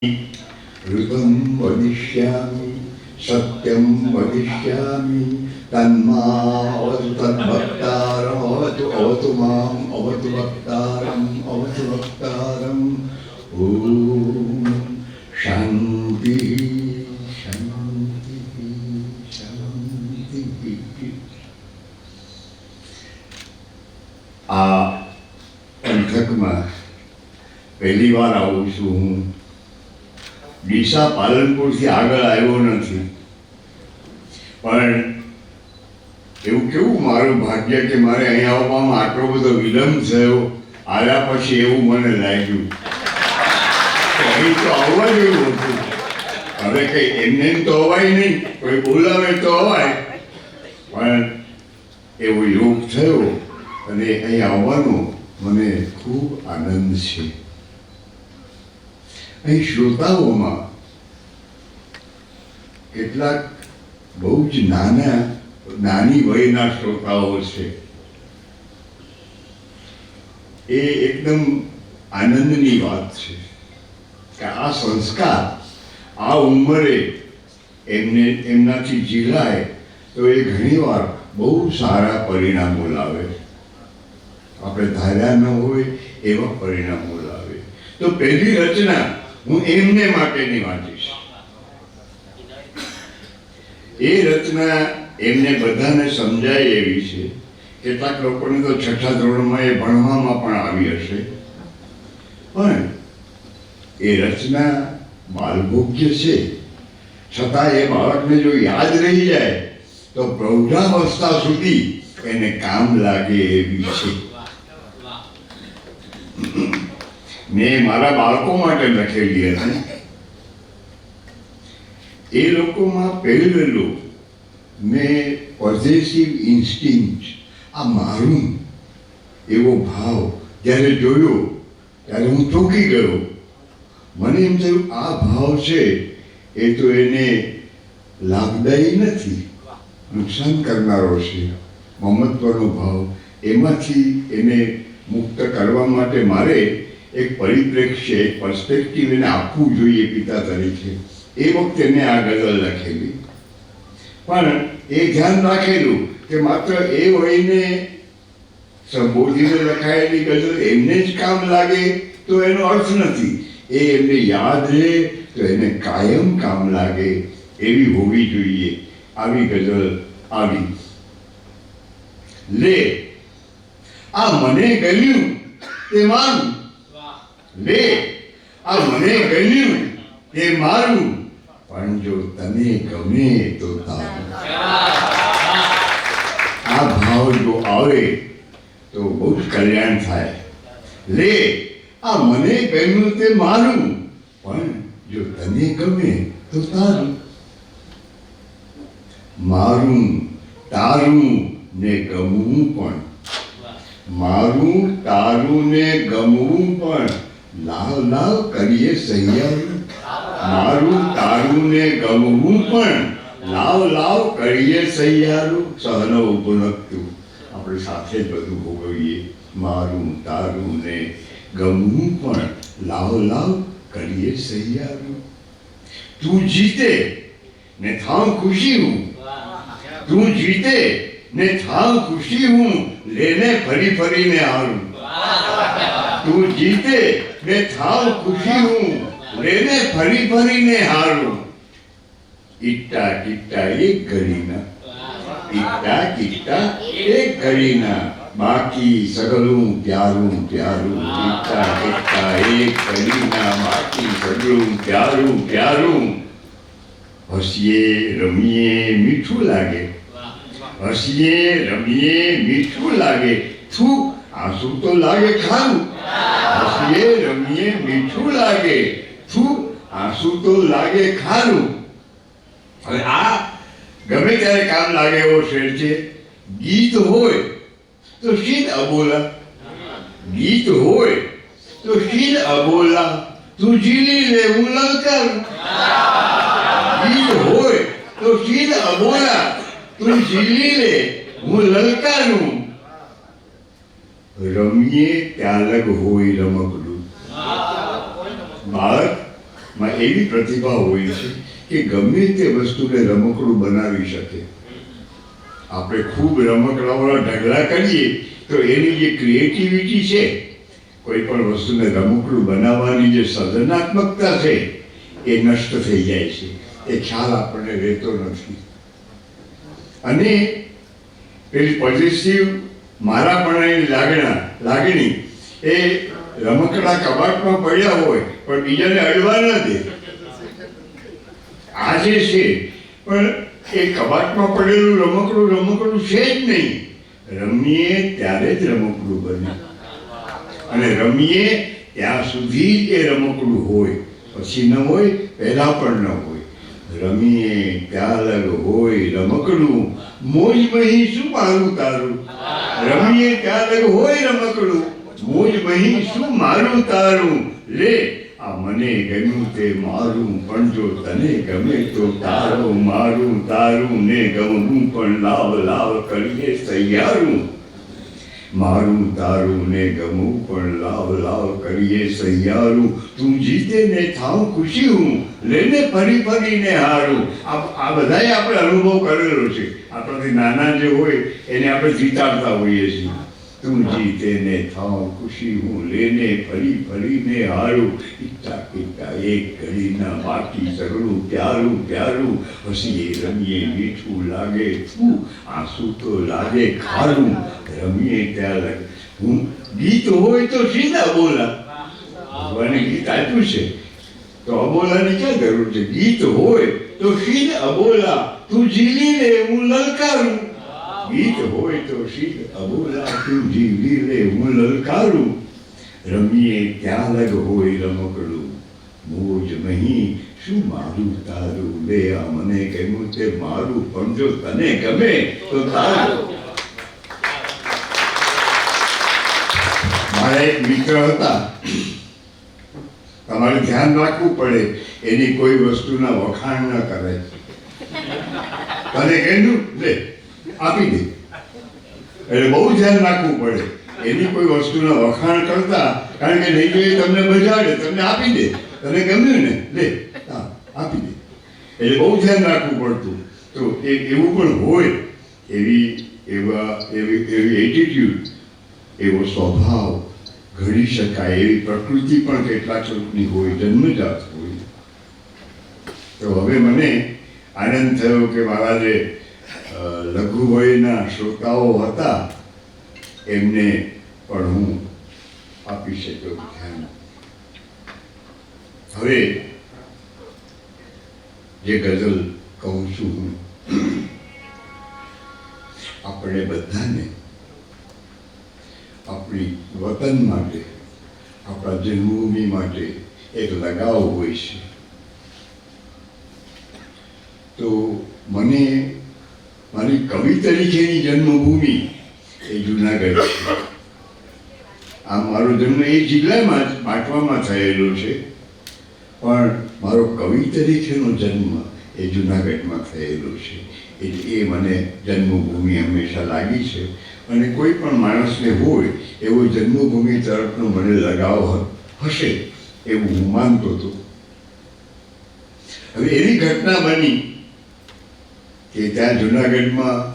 ऋतं वदिष्यामि सत्यं वदिष्यामि तन्मावतु तद्भक्तारम् अवतु माम् अवतु भक्तारम् अवतु भक्तारम्। ॐ शान्ति शान्ति शान्ति। आ પંથકમાં પહેલી વાર આવું છું હું। ડીસા પાલનપુરથી આગળ આવ્યો નથી, પણ એવું કેવું મારું ભાગ્ય કે મારે અહીંયા આવવામાં આટલો બધો વિલંબ થયો। આવ્યા પછી એવું મને લાગ્યું કે અહીં તો આવવા જેવું હતું। હવે કંઈ એમને તો અવાય નહીં, કોઈ બોલાવે તો અવાય, પણ એવો યોગ થયો અને અહીં આવવાનો મને ખૂબ આનંદ છે। અહીં શ્રોતાઓમાં કેટલાક બહુ જ નાની વયના શ્રોતાઓ છે। એ એકદમ આનંદની વાત છે કે આ સંસ્કાર આ ઉંમરે એમનાથી ઝીલાય તો એ ઘણીવાર બહુ સારા પરિણામો લાવે। આપણે ધાર્યા ન હોય એવા પરિણામો લાવે। તો પહેલી રચના હું એમને માટેની વાંચીશ। એ રચના એમને બધાને સમજાય એવી છે। કેટલાક લોકોને તો છઠ્ઠા ધોરણમાં એ ભણવામાં પણ આવી હશે, પણ એ રચના બાલભોગ્ય છે, છતાં એ બાળકને જો યાદ રહી જાય તો પ્રૌઢાવસ્થા સુધી એને કામ લાગે એવી છે। મેં મારા બાળકો માટે લખેલી હતી। એ લોકોમાં પહેલેલું મેં પોઝેસિવ ઇન્સ્ટિંક્ટ, આ મારું એવો ભાવ જ્યારે જોયો ત્યારે હું ચોંકી ગયો। મને એમ થયું આ ભાવ છે એ તો એને લાભદાયી નથી, નુકસાન કરનારો છે। મમત્વનો ભાવ, એમાંથી એને મુક્ત કરવા માટે મારે એક પરિપ્રેક્ષ્ય, એક પર્સ્પેક્ટિવ એને આપવું જોઈએ પિતા તરીકે। એ વખતે મેં આ ગઝલ લખેલી, પણ એ ધ્યાન રાખેલું કે માત્ર એ વયને સંબોધીને લખાયેલી ગઝલ એમને જ કામ લાગે તો એનો અર્થ નથી। એ એમને યાદ રહે તો એને કાયમ કામ લાગે એવી હોવી જોઈએ। આવી ગઝલ આવી। લે આ મને ગમ્યું તે મારું, લે આ મને ગમ્યું તે મારું, પણ જો તને ગમે તો તારું। આ ભાવ જો આવે તો બહુ જ કલ્યાણ થાય। લે આ મને ગમ્યું તે મારું, પણ જો તને ગમે તો તારું। મારું તારું ને ગમવું પણ, મારું તારું ને ગમવું પણ, લાવ લાવ કરીએ સહિયારું। મારું તારું ને ગમવું પણ, લાવ લાવ કરીએ સહિયારું। સહનવ પુનક્તું, આપણે સાથે જ બધું ભોગવીએ। મારું તારું ને ગમવું પણ, લાવ લાવ કરીએ સહિયારું। તું જીતે ને થાવ ખુશી હું, તું જીતે ને થાવ ખુશી હું, લેને ફરી ફરીને હારું। તું જીતે ને થાવ ખુશી હું, લેને ફરી ફરીને હારું। ઈટ્ટા ટીટ્ટા એક ઘડીના, ઈટ્ટા ટીટ્ટા એક ઘડીના, બાકી સગલું પ્યારું પ્યારું। ઈટ્ટા ટીટ્ટા એક ઘડીના, બાકી સગલું પ્યારું પ્યારું। હસીએ રમીએ મીઠું લાગે, હસીએ રમીએ મીઠું લાગે, થૂ આંસુ તો લાગે ખારું। હસીએ રમીએ મીઠું લાગે, થૂ આંસુ તો લાગે ખારું। હવે આ ગમે ત્યારે કામ લાગે એવો શેર છે। ગીત હોય તો શીલ અબોલા, ગીત હોય તો શીલ અબોલા, તું ઝીલી લે હું લલકારું। ગીત હોય તો શીલ અબોલા, તું ઝીલી લે હું લલકારું। રમીએ ત્યાં લગ હોય રમકડું, બાળક માં એવી પ્રતિભા હોય છે કે ગમે તે વસ્તુને રમકડું બનાવી શકે. આપણે ખૂબ રમકડાવાળા ઢગલા કરીએ તો એની જે ક્રિએટિવિટી છે, કોઈ પણ વસ્તુને રમકડું બનાવવાની જે સર્જનાત્મકતા છે એ નષ્ટ થઈ જાય છે. એ ખ્યાલ આપણને રહેતો નથી. અને પેલી પોઝિટિવ મારાપણાની લાગણી એ રમકડા કબાટમાં પડ્યા હોય પણ બીજાને અડવા ન દે. આ જે છે પણ એ કબાટમાં પડેલું રમકડું છે જ નહીં. રમીએ ત્યારે જ રમકડું બને, અને રમીએ ત્યાં સુધી એ રમકડું હોય, પછી ન હોય, પહેલા પણ ન હોય. રમીએ ત્યાં લગ હોય રમકડું, મોજ મહી શું મારું તારું. રમીએ ત્યાં લગ હોય રમકડું, મોજ મહી શું મારું તારું. લે આ મને ગમ્યું તે મારું, પણ જો તને ગમે તો તારું. મારું તારું ને ગમવું પણ લાવ કરીએ સૈયારું. મારું તારું ને ગમવું પણ લાવ કરીએ સૈયારું. તું જીતે ને થાવ ખુશી હું, લેને ફરીને હારું. આ બધાએ આપણે અનુભવ કરેલો છે. આપણાથી નાના જે હોય એને આપણે જીતાડતા હોઈએ છીએ. તું જીતે ને થાવ ખુશી હું, લેને ફરીને હારું. ઈચ્છા એક ઘડીના બાકી સગળું પ્યારું. હસીએ રમીએ મીઠું લાગે તું, આંસુ તો લાગે ખારું. રમીએ ત્યાં હું ગીત હોય તો સીધા બોલા. ભગવાને ગીત આપ્યું છે તો અબોલાની ક્યાં જરૂર છે. ગીત હોય તો સીધા અબોલા. તું જીલી લે હું લલકારું. ગીત હોય તો સીધા અબોલા. તું જીલી લે હું લલકારું. રમીએ ત્યાં લગ હોય રમકડું, મોજ મહી શું મારું તારું. લે આ મને ગમ્યું તે મારું, પણ જો તને ગમે તો તારું. મારા એક મિત્ર હતા, તમારે ધ્યાન રાખવું પડે એની કોઈ વસ્તુના વખાણ ન કરે. તને કહ્યું લે આપી દે, એટલે બહુ ધ્યાન રાખવું પડે. એની કોઈ વસ્તુના વખાણ કરતા, કારણ કે નહીં જોઈએ તમને બજાડે, તમને આપી દે. તને ગમ્યું ને લે આપી દે, એટલે બહુ ધ્યાન રાખવું પડતું. તો એવું પણ હોય, એવી એટીટ્યુડ, એવો સ્વભાવ ઘડી શકાય એવી પ્રકૃતિ પણ કેટલાક લોકોની હોય, જન્મજાત હોય. તો હવે મને આનંદ થયો કે મારા જે લઘુ વયના શ્રોતાઓ હતા એમને પણ હું આપી શક્યો ધ્યાન. હવે જે ગઝલ કહું છું હું, આપણે બધાને આપણી વતન માટે, આપણા જન્મભૂમિ માટે એક લગાવ હોય છે. તો મને મારી કવિ તરીકેની જન્મભૂમિ એ જુનાગઢ છે. આ મારો જન્મ એ જિલ્લામાં જ બાંટવામાં થયેલો છે, પણ મારો કવિ તરીકેનો જન્મ એ જુનાગઢમાં થયેલો છે. એટલે એ મને જન્મભૂમિ હંમેશા લાગી છે. અને કોઈ પણ માણસને હોય એવો જન્મભૂમિ તરફનો મને લગાવ હશે એવું હું માનતો હતો. હવે એવી ઘટના બની કે ત્યાં જુનાગઢમાં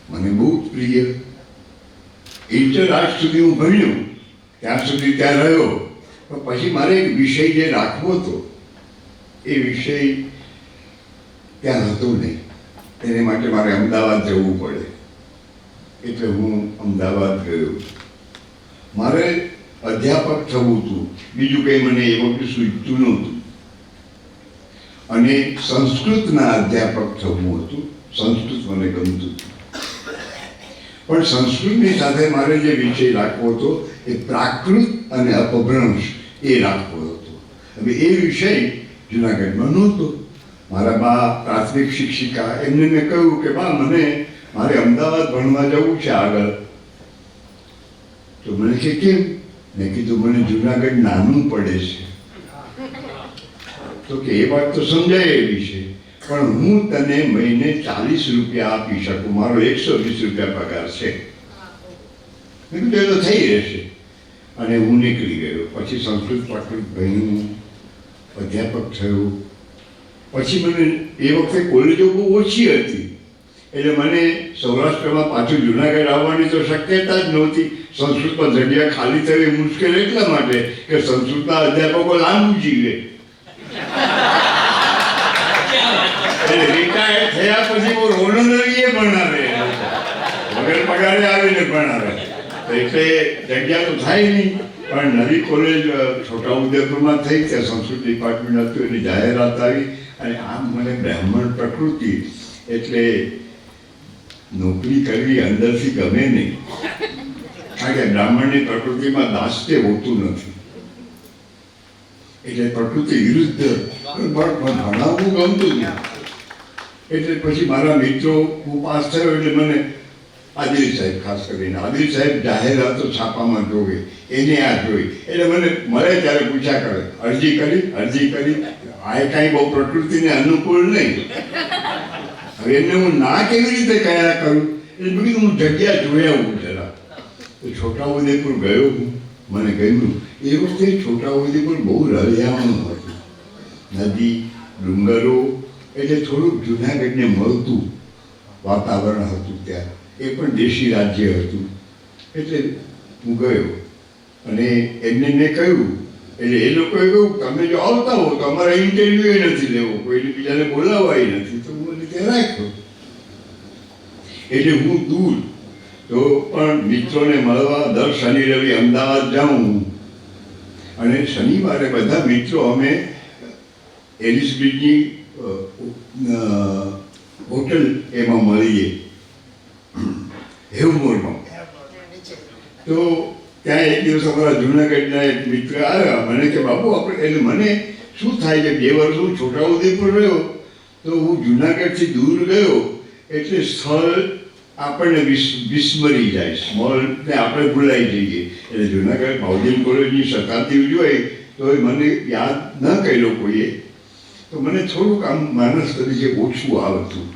મને બહુ પ્રિય ઇન્ટર આર્ટ સુધી હું ભણ્યો, ત્યાં સુધી ત્યાં રહ્યો. પણ પછી મારે એક વિષય જે રાખવો હતો એ વિષય ત્યાં હતો નહીં. તેને માટે મારે અમદાવાદ જવું પડે. એટલે હું અમદાવાદ ગયો. મારે અધ્યાપક થવું હતું, બીજું કંઈ મને એ વખતે સૂચતું નહોતું. અને સંસ્કૃતના અધ્યાપક થવું હતું. સંસ્કૃત મને ગમતું હતું, પણ સંસ્કૃતની સાથે મારે જે વિષય રાખવો હતો એ પ્રાકૃત અને અપભ્રંશ એ રાખવો હતો. હવે એ વિષય જુનાગઢમાં નહોતો. મારા બા પ્રાથમિક શિક્ષિકા, એમને મેં કહ્યું કે બા મારે અમદાવાદ ભણવા જવું છે આગળ. તો મને કે કેમ? મેં કીધું મને જુનાગઢ નાનું પડે છે. તો કે એ વાત તો સમજાય એવી છે, પણ હું તને મહિને 40 રૂપિયા આપી શકું, મારો 120 રૂપિયા પગાર છે. મેં કીધું એ તો થઈ રહેશે. અને હું નીકળી ગયો. પછી સંસ્કૃત પ્રાકૃત ભણ્યું, અધ્યાપક થયો. પછી મને એ વખતે કોલેજો બહુ ઓછી હતી, એટલે મને સૌરાષ્ટ્રમાં પાછું જુનાગઢ આવવાની તો શક્યતા જ નહોતી. સંસ્કૃતમાં જગ્યા ખાલી થવી મુશ્કેલ એટલા માટે કે સંસ્કૃતના અધ્યાપકો લાંબુ જીવે. રિટાયર થયા પછી બહુ હોનરરીએ ભણાવે, વગર પગારે આવીને ભણાવે, એટલે જગ્યા તો થાય નહીં. પણ નવી કોલેજ છોટાઉદેપુરમાં થઈ, ત્યાં સંસ્કૃત ડિપાર્ટમેન્ટ હતું, એની જાહેરાત આવી. અને આમ મને બ્રાહ્મણ પ્રકૃતિ એટલે નોકરી કરવી અંદરથી ગમે નહીં, કારણ કે બ્રાહ્મણની પ્રકૃતિમાં દાસ્ય હોતું નથી, એટલે પ્રકૃતિ વિરુદ્ધ ભણાવવું ગમતું નહીં. એટલે પછી મારા મિત્રો, હું પાસ થયો એટલે મને આદિલ સાહેબ, ખાસ કરીને આદિલ સાહેબ જાહેરાતો છાપામાં જોવે, એને આ જોઈ, એટલે મને મળે ત્યારે પૂછ્યા કરે, અરજી કરી. આ કાંઈ બહુ પ્રકૃતિને અનુકૂળ નહીં. હવે એમને હું ના કેવી રીતે કયા કરું, એટલે મેં કીધું હું જગ્યા જોઈ આવું જરા. તો છોટાઉદેપુર ગયો હું, મને ગમ્યું. એ વખતે છોટાઉદેપુર બહુ રળિયામણું હતું, નદી, ડુંગરો, એટલે થોડુંક જુનાગઢને મળતું વાતાવરણ હતું ત્યાં. એ પણ દેશી રાજ્ય હતું. એટલે હું ગયો અને એમને મેં કહ્યું, એટલે એ લોકોએ કહ્યું તમે જો આવતા હો તો અમારે ઇન્ટરવ્યુ નથી લેવો, કોઈને બીજાને બોલાવાય નથી. તો હું ત્યાં રાખ્યો. એટલે હું દૂર તો પણ મિત્રોને મળવા દર શનિ રવિ અમદાવાદ જાઉં, અને શનિવારે બધા મિત્રો અમે એલિસ બ્રિજની હોટલ એમાં મળીએ, હેવમોરમાં. તો ત્યાં એક દિવસ અમારા જૂનાગઢના એક મિત્ર આવ્યા, મને કે બાપુ આપણે, એટલે મને શું થાય છે, 2 વર્ષ હું છોટાઉદેપુર રહ્યો તો હું જૂનાગઢથી દૂર ગયો એટલે સ્થળ આપણને વિસ્મરી જાય, સ્મોલને આપણે ભૂલાઈ જઈએ. એટલે જૂનાગઢ બાઉદીન કોલેજની શતાબ્દી ઉજવાય તો મને યાદ ન કર્યો કોઈએ, તો મને થોડુંક આમ માણસ તરીકે ઓછું આવતું.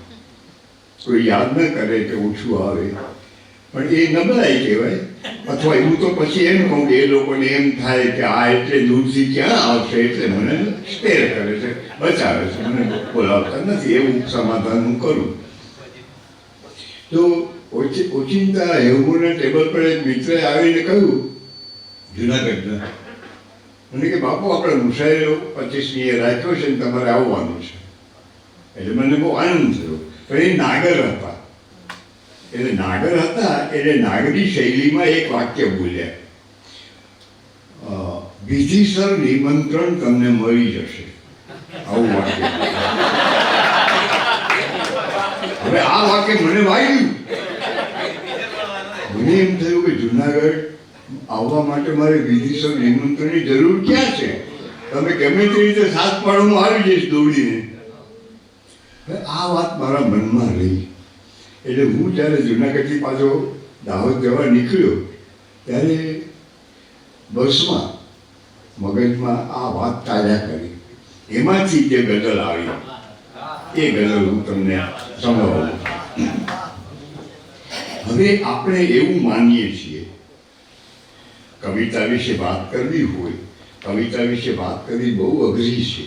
કોઈ યાદ ન કરે કે ઓછું આવે, પણ એ નબળાઈ કહેવાય. અથવા એવું તો પછી એમ કહું કે એ લોકોને એમ થાય કે આ એટલે દૂરથી ક્યાં આવશે, એટલે મને સ્ટેર કરે છે, બચાવે છે, મને બોલાવતા નથી, એવું સમાધાન હું કરું. તો ઓચિંતા હેવમોરના ટેબલ પર એક મિત્રએ આવીને કહ્યું જુનાગઢના, મને કે બાપુ આપણે મુસાફરો 25મીએ રાખ્યો છે ને તમારે આવવાનું છે. એટલે મને બહુ આનંદ થયો. પણ એ નાગર હતા, એટલે નાગરી શૈલીમાં એક વાક્ય બોલ્યા, વિધિસર નિમંત્રણ તમને મળી જશે, આવું વાક્ય. હવે આ વાક્ય મને વાગ્યું. મને એમ થયું કે જુનાગઢ આવવા માટે મારે વિધિસર નિમંત્રણની જરૂર ક્યાં છે? તમે ગમે તે રીતે 7 પાડોમાં આવી જઈશ દોડીને. આ વાત મારા મનમાં રહી. એટલે હું જ્યારે જુનાગઢથી પાછો દાહોદ જવા નીકળ્યો ત્યારે બસમાં મગજમાં આ વાત ચાલ્યા કરી. એમાંથી જે ગઝલ આવી એ ગઝલ હું તમને સંભળાવું. હવે આપણે એવું માનીએ છીએ કવિતા વિશે વાત કરવી હોય, કવિતા વિશે વાત કરવી બહુ અઘરી છે,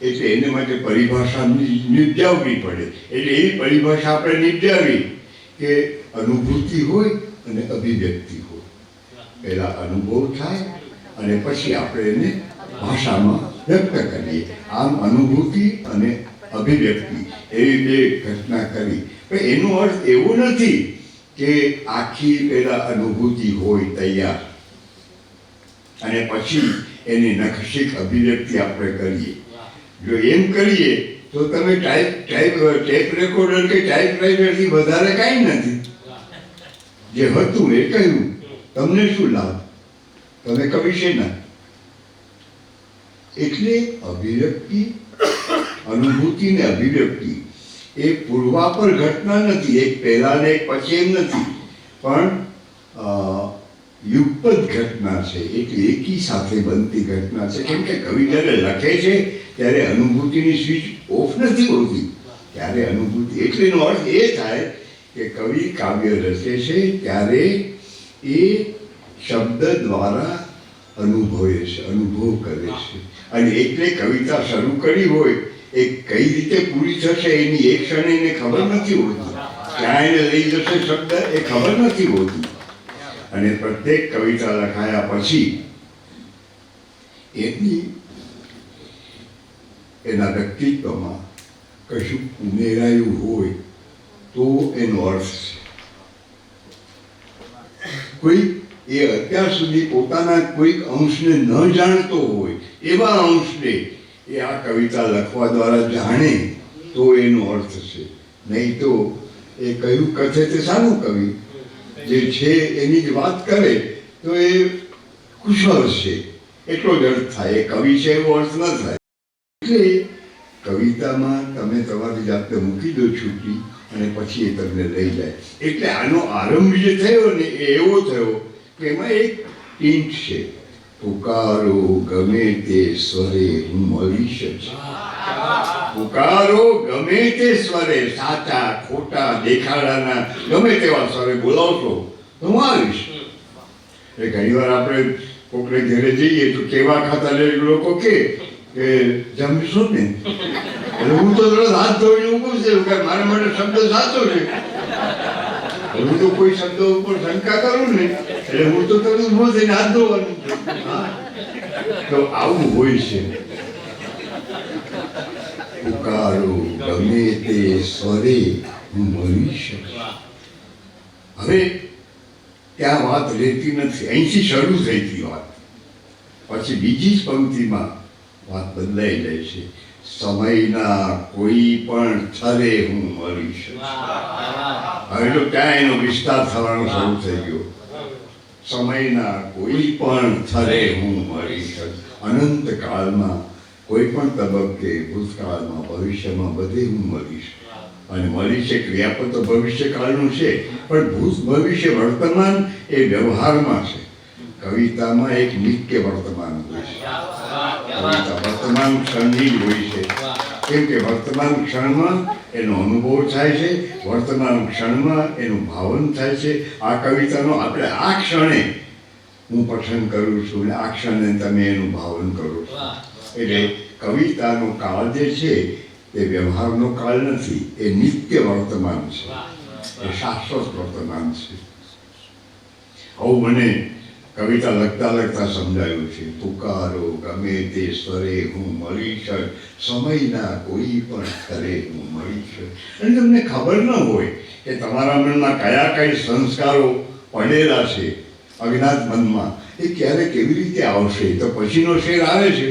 એટલે એને માટે પરિભાષા નિપજાવવી પડે. એટલે એવી પરિભાષા આપણે નિપજાવી કે અનુભૂતિ હોય અને અભિવ્યક્તિ હોય. પહેલાં અનુભવ થાય અને પછી આપણે એને ભાષામાં વ્યક્ત કરીએ. આમ અનુભૂતિ અને અભિવ્યક્તિ એવી 2 ઘટના કરી. પણ એનો અર્થ એવો નથી કે આખી પહેલાં અનુભૂતિ હોય તૈયાર અને પછી એની નખશીક અભિવ્યક્તિ આપણે કરીએ. જો એમ કરીએ તો તમે ટેપ રેકોર્ડર કે ટાઈપરાઇટરથી વધારે કાંઈ નથી. જે હતું એ કહ્યું, તમને શું લાભ, તમે કવિ છે ના. એટલે અભિવ્યક્તિ, અનુભૂતિ ને અભિવ્યક્તિ એ પૂર્વાપર ઘટના નથી, એક પહેલા ને એક પછી એમ નથી, પણ યુગપદ ઘટના છે. એટલે એકી સાથે બનતી ઘટના છે. કેમ કે કવિ જ્યારે લખે છે ત્યારે અનુભૂતિની સ્વિચ ઓફ નથી હોતી, ત્યારે અનુભૂતિ. એટલે એનો અર્થ એ થાય કે કવિ કાવ્ય રચે છે ત્યારે એ શબ્દ દ્વારા અનુભવે છે, અનુભવ કરે છે. અને એટલે કવિતા શરૂ કરી હોય એ કઈ રીતે પૂરી થશે એની એક ક્ષણે એને ખબર નથી હોતી, ક્યાં એને લઈ જશે શબ્દ એ ખબર નથી હોતી. અને પ્રત્યેક કવિતા લખાયા પછી એના વ્યક્તિત્વમાં કશું ઉમેરાયું હોય તો એનો અર્થ છે. કોઈ એ અત્યાર સુધી પોતાના કોઈક અંશને ન જાણતો હોય એવા અંશને એ આ કવિતા લખવા દ્વારા જાણે તો એનો અર્થ છે. નહીં તો એ કયું કથે તે સારું કવિ જે છે એની જ વાત કરે તો એ કુશળ છે એટલો જ અર્થ થાય. એ કવિ છે એવો અર્થ ન થાય. એટલે કવિતામાં તમે તમારી જાતને મૂકી દો છૂટી અને પછી એ તમને લઈ જાય. એટલે આનો આરંભ જે થયો ને એ એવો થયો કે એમાં એક ટીન્ટ છે, પુકારો ગમે તે સ્વરે હું મળીશ જ. પુકારો ગમે તે સ્વરે, સાચા ખોટા દેખાડાના ગમે તેવા સ્વરે બોલાવશો તો હું આવીશ. એટલે ઘણી વાર આપણે કોકને ઘરે જઈએ તો કેવા ખાતા લોકો કે જમશો ને, એટલે હું તો તરત હાથ ધોઈને ઊભું છું કે મારા માટે શબ્દ સાચો છે. હું તો કોઈ શબ્દો ઉપર શંકા કરું ને એટલે હું તો તરત ઊભો થઈને હાથ ધોવાનું. તો આવું હોય છે. પુકારો ગમે તે સ્વરે હું મળીશ. હવે ત્યાં વાત રહેતી નથી. અહીંથી શરૂ થઈ હતી વાત, પછી બીજી જ પંક્તિમાં વાત બદલાઈ જાય છે. સમયના કોઈ પણ થરે હું મળીશ. હવે તો ત્યાં એનો વિસ્તાર થવાનો શરૂ થઈ ગયો. સમયના કોઈ પણ થરે હું મળીશ. અનંત કાળમાં કોઈ પણ તબક્કે, ભૂતકાળમાં, ભવિષ્યમાં બધે હું મળીશ. અને મળીશ એ ક્રિયાપદ તો ભવિષ્યકાળનું છે, પણ ભૂત ભવિષ્ય વર્તમાન એ વ્યવહારમાં છે. કવિતામાં એક નિત્ય વર્તમાન હોય છે. કવિતા વર્તમાન ક્ષણની જ હોય છે. કેમ કે વર્તમાન ક્ષણમાં એનો અનુભવ થાય છે, વર્તમાન ક્ષણમાં એનું ભાવન થાય છે. આ કવિતાનો આપણે આ ક્ષણે હું પસંદ કરું છું ને આ ક્ષણે તમે એનું ભાવન કરો છો. એટલે કવિતાનો કાળ જે છે એ વ્યવહારનો કાળ નથી, એ નિત્ય વર્તમાન છે, એ શાશ્વત વર્તમાન છે. આવું મને કવિતા લખતા લખતા સમજાયું છે. પુકારો ગમે તે સ્વરે હું મળીશ, સમયના કોઈ પણ સ્તરે હું મળીશ. અને તમને ખબર ન હોય કે તમારા મનમાં કયા કઈ સંસ્કારો પડેલા છે અજ્ઞાત મનમાં, એ ક્યારે કેવી રીતે આવશે. તો પછીનો શેર આવે છે,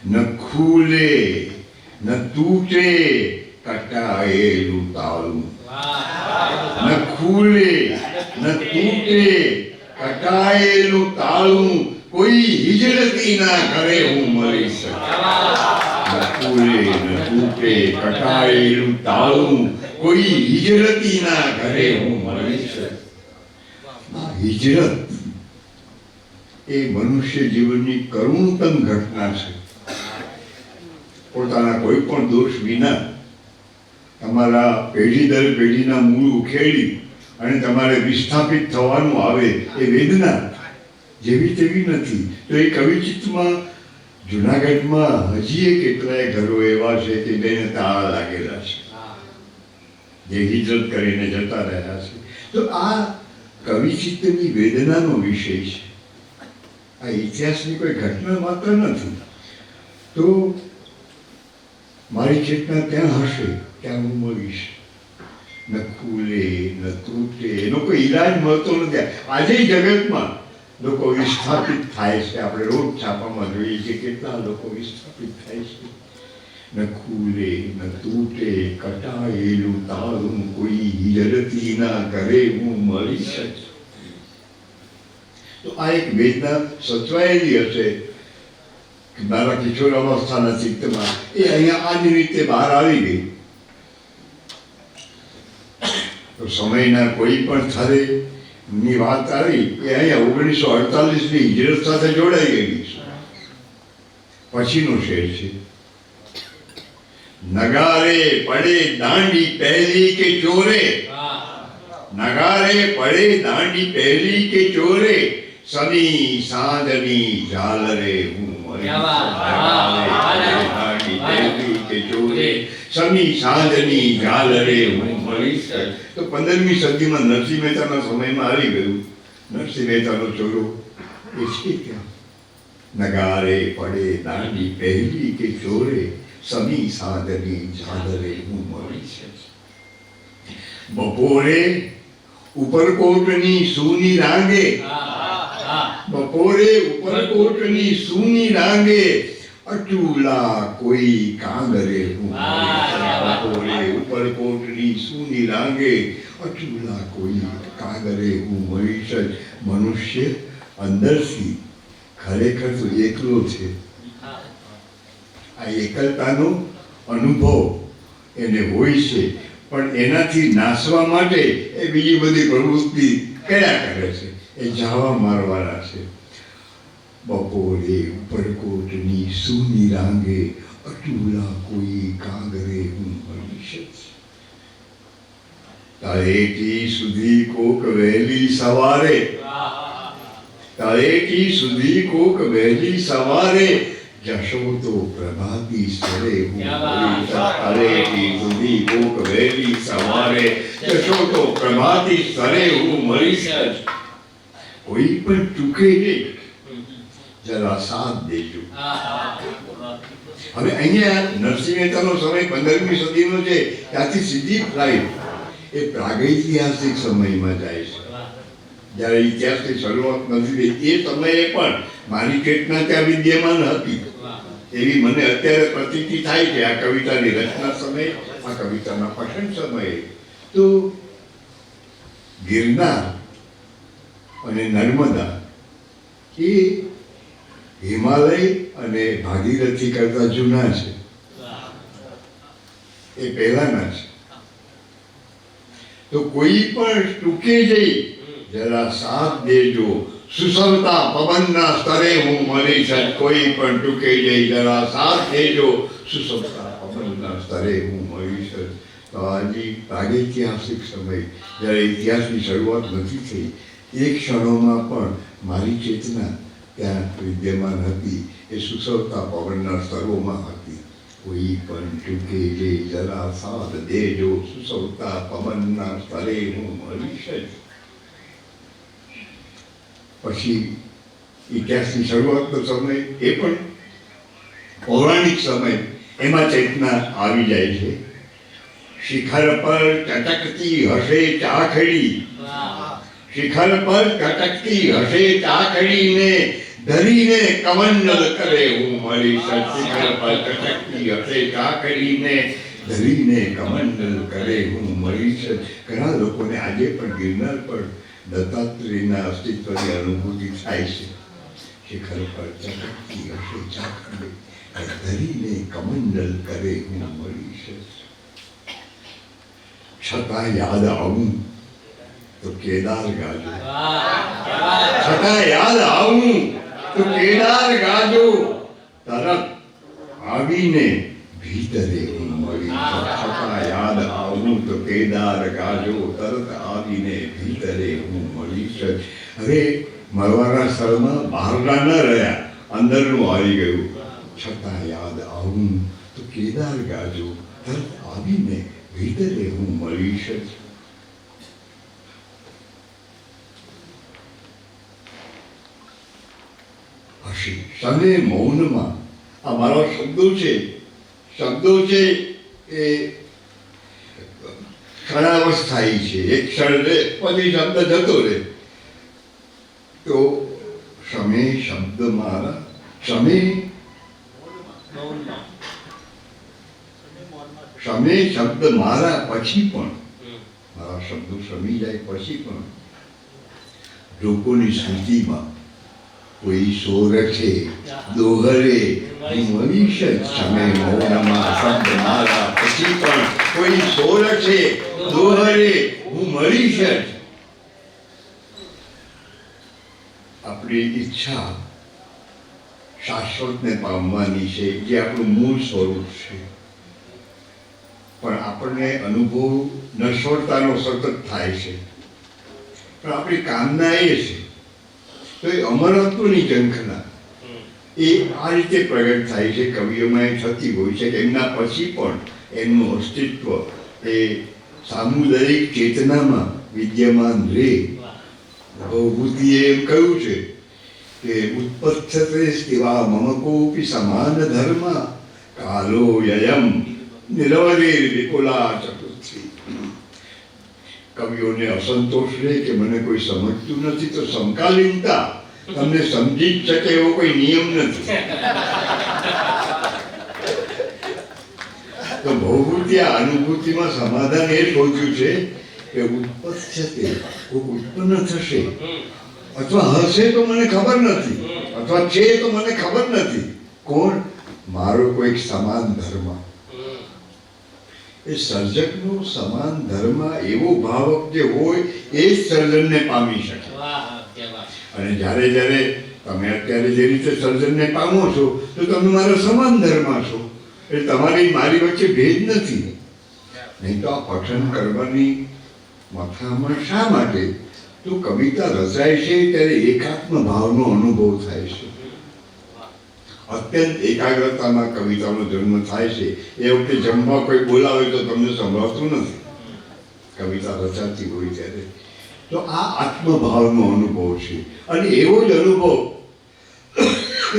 ન ખુલે ન તૂટે કટાયેલું તાળું. ન ખુલે ન તૂટે કટાયેલું તાળું, કોઈ હિજરતી ના કરે હું મળીશ. ન ખુલે ન તૂટે કટાયેલું તાળું, કોઈ હિજરતી ના કરે હું મળીશ. હિજરત એ મનુષ્ય જીવનની કરુણતમ ઘટના છે. પોતાના કોઈ પણ દોષ વિના તમારા પેઢી દર પેઢીના મૂળ ઉખેડી અને તમારે વિસ્થાપિત થવાનું આવે એ વેદના જેવી તેવી નથી. તો એ કવિચિત્તમાં જુનાગઢમાં હજી કેટલાય ઘરો એવા છે કે જેને તાળા લાગેલા છે, જે હિજરત કરીને જતા રહ્યા છે. તો આ કવિચિત્તની વેદનાનો વિષય છે. આ ઇતિહાસની કોઈ ઘટના માત્ર નથી. તો મારી ચેતના ત્યાં હશે ત્યાં હું મળીશ. ન ખુલે ન તૂટે એનો કોઈ ઈલાજ મળતો નથી. આજે જગતમાં લોકો વિસ્થાપિત થાય છે. આપણે રોજ છાપામાં જોઈએ છીએ કેટલા લોકો વિસ્થાપિત થાય છે. ન ખુલે ન તૂટે કટાયેલું તાળું, કોઈ હિજરતી ના કરે હું મળીશ. તો આ એક વેદના સચવાયેલી હશે મારા કિશોર અવસ્થાના ચિત્તમાં, એ અહીંયા આ રીતે બહાર આવી ગઈ. તો સમયના કોઈ પણ થરે ની વાત આવી એ અહીંયા 1948ની હિજરત સાથે જોડાઈ ગયેલી છે. પછીનો શેર છે, નગારે પડે દાંડી પહેલી કે ચોરે. નગારે પડે દાંડી પહેલી કે ચોરે, સની સાંજની ઝાલરે હું સમી સાંજની ઝાલરે હું મળીશ. તો 15મી સદીમાં નરસિંહ મહેતાના સમયમાં આવી ગયું. નરસિંહ મહેતાનો ચોરો એ છે ક્યાં? નગારે પડે દાંડી પહેરી કે ચોરે, સમી સાંજની ઝાલરે હું મળીશ. બપોરે ઉપરકોટની સૂની રાંગે, બપોરે ઉપરકોટની સૂની રાંગે, અટુલા કોઈ કાંગરે હું મળીશ. બપોરે ઉપરકોટની સૂની રાંગે, અટુલા કોઈ કાંગરે હું મળીશ. મનુષ્ય અંદરથી ખરેખર તો એકલો છે. આ એકલતાનો અનુભવ એને હોય છે, પણ એનાથી નાસવા માટે એ બીજી બધી પ્રવૃત્તિ કયા કરે છે? એ જાવા મારવાના છે. બપોરે ઉપરકોટની સૂની રાંગે, અટુલા કોઈ કાંગરે હું મળીશ. તળેટી સુધી કોક વહેલી સવારે, તળેટી સુધી કોક વહેલી સવારે, જશો તો પ્રભાતી સ્તરે હું મળીશ. તળેટી સુધી કોક વહેલી સવારે, જશો તો પ્રભાતી સ્તરે હું મળીશ. કોઈ પણ ચૂકે નહીં, જરા સાથ દેજો. હવે અહીંયા નરસિંહ મહેતાનો સમય 15મી સદીનો છે. ત્યાંથી સીધી ફ્લાઇટ એ પ્રાગૈતિહાસિક સમયમાં જાય છે, જ્યારે ઇતિહાસની શરૂઆત નથી થઈ. એ સમયે પણ મારી ચેતના ત્યાં વિદ્યમાન હતી એવી મને અત્યારે પ્રતીતિ થાય છે. આ કવિતાની રચના સમયે, આ કવિતાના પઠન સમયે તો ગિરનાર અને નર્મદા એ હિમાલય અને ભાગીરથી કરતા જૂના છે, એ પહેલાના છે. તો કોઈ પણ ટૂંકે જઈ જરા સાથ દેજો, સુસવતા પવનના સ્તરે હું મળીશ. કોઈ પણ ટૂંકે જઈ જરા સાથ દેજો, સુસવતા પવનના સ્તરે હું મળીશ. તો આજે પ્રાગૈતિહાસિક સમય, જ્યારે ઇતિહાસની શરૂઆત નથી થઈ, એ ક્ષણોમાં પણ મારી ચેતના ત્યાં વિદ્યમાન હતી. એ સુસવતા પવનના સ્તરોમાં હતી. કોઈ પણ ટૂંકે જઈ જરા સાથ દેજો, સુસવતા પવનના સ્તરે હું મળીશ. પછી ઇતિહાસની શરૂઆતનો સમય એ પણ પૌરાણિક સમય, એમાં ચેતના આવી જાય છે. શિખર પર ચટકતી હશે ચાખડી, શિખર પર ચટકતી હશે ચાખડીને, ધરીને કમંડલ કરે હું મળીશ. શિખર પર ચટકતી હશે ચાખડીને, ધરીને કમંડલ કરે હું મળીશ. ઘણા લોકોને આજે પણ ગિરનાર પર દત્તાત્રેયના અસ્તિત્વની અનુભૂતિ થાય છે. શિખર પર ચટકતી હશે ચાખડી, ધરીને કમંડલ કરે હું મળીશ. છતાં યાદ આવું તો કેદાર ગાજો, છતાં યાદ આવું તો કેદાર ગાજો, તરત આવીને ભીતરે હું મળીશ. છતાં યાદ આવું તો કેદાર ગાજો, તરત આવીને ભીતરે હું મળીશ. હવે મળવાના સ્થળમાં બહારના ન રહ્યા, અંદરનું આવી ગયું. છતાં યાદ આવું તો કેદાર ગાજો, તરત આવીને ભીતરે હું મળીશ. હશે તમે મૌનમાં, આ મારા શબ્દો છે, શબ્દો છે એ ક્ષણાવસ્થાયી છે. એક ક્ષણ રે પછી શબ્દ જતો રહે. તો શમે શબ્દ મારા, શમે શમે શબ્દ મારા પછી પણ, મારા શબ્દો શમી જાય પછી પણ લોકોની સ્મૃતિમાં કોઈ સોરઠે દોહરે હું મળીશ. શમે મૌનમાં શબ્દ મારા પછી પણ કોઈ સોરઠે દોહરે હું મળીશ. આપણી ઈચ્છા શાશ્વતને પામવાની છે, જે આપણું મૂળ સ્વરૂપ છે. પણ આપણને અનુભવ નશ્વરતાનો સતત થાય છે. પણ આપણી કામના એ છે તો એ અમરત્વની ઝંખના, એ આ રીતે પ્રગટ થાય છે, કવિઓમાં એ થતી હોય છે કે એમના પછી પણ એમનું અસ્તિત્વ એ સામુદાયિક ચેતનામાં વિદ્યમાન રહે. ભવભૂતિએ એમ કહ્યું છે કે ઉત્પત્સ્યતે સ્તિવા મમ કોપી સમાન ધર્મ કાલો યયમ નિરવધિર વિપુલા ચતુર્થી. કવિઓને અસંતોષ રહે કે મને કોઈ સમજતું નથી, તો સમકાલીનતા તમને સમજી જ શકે એવો કોઈ નિયમ નથી. તો ભવભૂતિ આ અનુભૂતિમાં સમાધાન એ શોધ્યું છે કે ઉત્પત્સ્યતે, ઉત્પન્ન થશે અથવા હશે તો મને ખબર નથી, અથવા છે તો મને ખબર નથી. કોણ? મારો કોઈક સમાન ધર્મ. એ સર્જકનો સમાન ધર્મ એવો ભાવક જે હોય એ જ સર્જનને પામી શકે. અને જ્યારે જ્યારે તમે અત્યારે જે રીતે સર્જનને પામો છો તો તમે મારા સમાન ધર્મ છો, એટલે તમારી મારી વચ્ચે ભેદ નથી. નહીં તો આ પઠન કરવાની મથામણ શા માટે? તો કવિતા રચાય છે ત્યારે એકાત્મ ભાવનો અનુભવ થાય છે. અત્યંત એકાગ્રતામાં કવિતાનો જન્મ થાય છે. એ વખતે જમવા કોઈ બોલાવે તો તમને સંભળાતું નથી કવિતા રચાતી હોય ત્યારે. તો આ આત્મભાવનો અનુભવ છે. અને એવો જ અનુભવ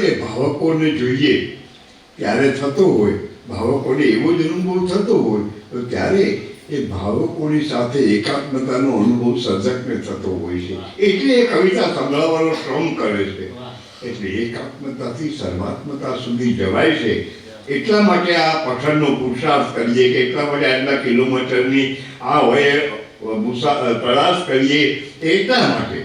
એ ભાવકોને જોઈએ ત્યારે થતો હોય, ભાવકોને એવો જ અનુભવ થતો હોય તો ત્યારે એ ભાવકોની સાથે એકાત્મતાનો અનુભવ સર્જકને થતો હોય છે. એટલે એ કવિતા સંભળાવવાનો શ્રમ કરે છે. એટલે એકાત્મતાથી સર્વાત્મતા સુધી જવાય છે. એટલા માટે આ પઠનનો પુરુષાર્થ કરીએ કે એટલા માટે આટલા કિલોમીટરની આ હોય પ્રયાસ કરીએ. એટલા માટે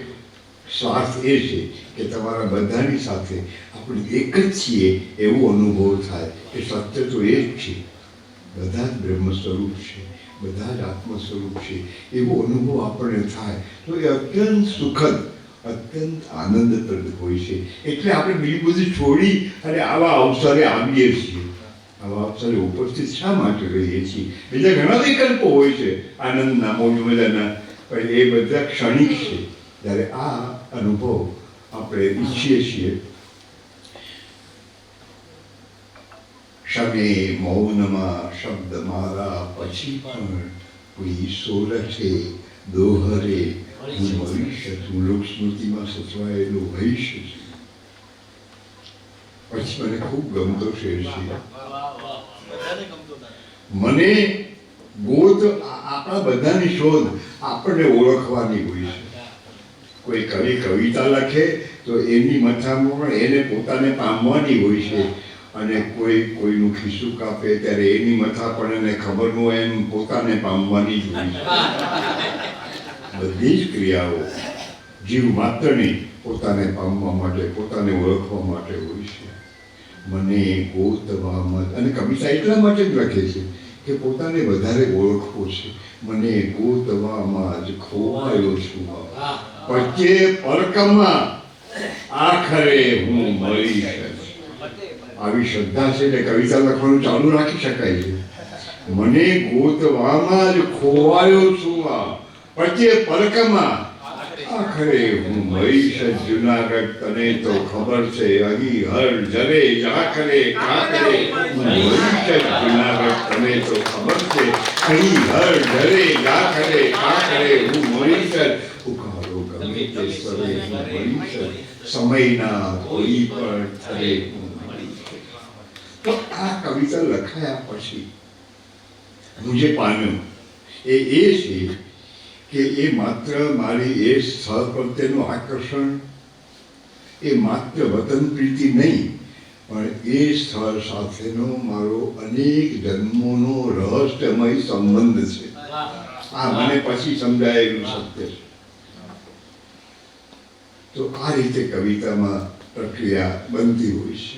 સ્વાર્થ એ છે કે તમારા બધાની સાથે આપણે એક જ છીએ એવો અનુભવ થાય કે સત્ય તો એ જ છે, બધા જ બ્રહ્મ સ્વરૂપ છે, બધા જ આત્મ સ્વરૂપ છે એવો અનુભવ આપણને થાય તો એ અત્યંત સુખદ, અત્યંત આનંદપ્રદ હોય છે. એટલે આપણે બીજું બધું છોડી અને આવા અવસરે આવીએ છીએ. આવા અવસરે ઉપસ્થિત શા માટે રહીએ છીએ? બીજા ઘણા વિકલ્પો હોય છે આનંદના, મોજ મજાના, પણ એ બધા ક્ષણિક છે. જ્યારે આ અનુભવ આપણે ઈચ્છીએ છીએ. શમે મૌનમાં શબ્દ મારા પછી પણ કોઈ સોરઠે દોહરે હું ભવિષ્ય છું. લોકસ્મૃતિમાં સચવાયેલું ભવિષ્ય છે. પછી મને ખૂબ ગમતો શેર છે. મને ગોત આપણા બધાની શોધ આપણને ઓળખવાની હોય છે. કોઈ કવિ કવિતા લખે તો એની મથામાં પણ એને પોતાને પામવાની હોય છે. અને કોઈનું ખિસ્સું કાપે ત્યારે એની મથા પણ એને ખબર ન હોય એમ પોતાને પામવાની જ હોય છે. બધી જ ક્રિયાઓ જીવ માત્રની પોતાને પામવા માટે, પોતાને ઓળખવા માટે હોય છે. મને ગોતવામાં, અને કવિતા એટલા માટે જ લખે છે કે પોતાને વધારે ઓળખવો છે. મને ગોતવામાં જ ખોવાયો છું, પચે પરકમાં આખરે હું મળીશ. આવી શ્રદ્ધા છે એટલે કવિતા લખવાનું ચાલુ રાખી શકાય છે. મને ગોતવામાં જ ખોવાયો છું, પચે પરકમાં આખરે હું મળીશ. જુનાગઢ તને તો ખબર છે, અહીં હર જરે જાખરે કાકરે હું મળીશ. જુનાગઢ તને તો ખબર છે, અહીં હર જરે જાખરે કાકરે હું મળીશ. ઉકાળો ગમે તે સ્વરે હું મળીશ, સમયના કોઈ પણ થરે હું મળીશ. તો આ કવિતા લખાયા પછી હું જે પામ્યો એ છે કે એ માત્ર મારી એ સ્થળ પ્રત્યેનું આકર્ષણ, એ માત્ર વતન પ્રીતિ નહીં, પણ એ સ્થળ સાથેનો મારો અનેક જન્મોનો રહસ્યમય સંબંધ છે. આ મને પછી સમજાયેલું સત્ય છે. તો આ રીતે કવિતામાં પ્રક્રિયા બનતી હોય છે.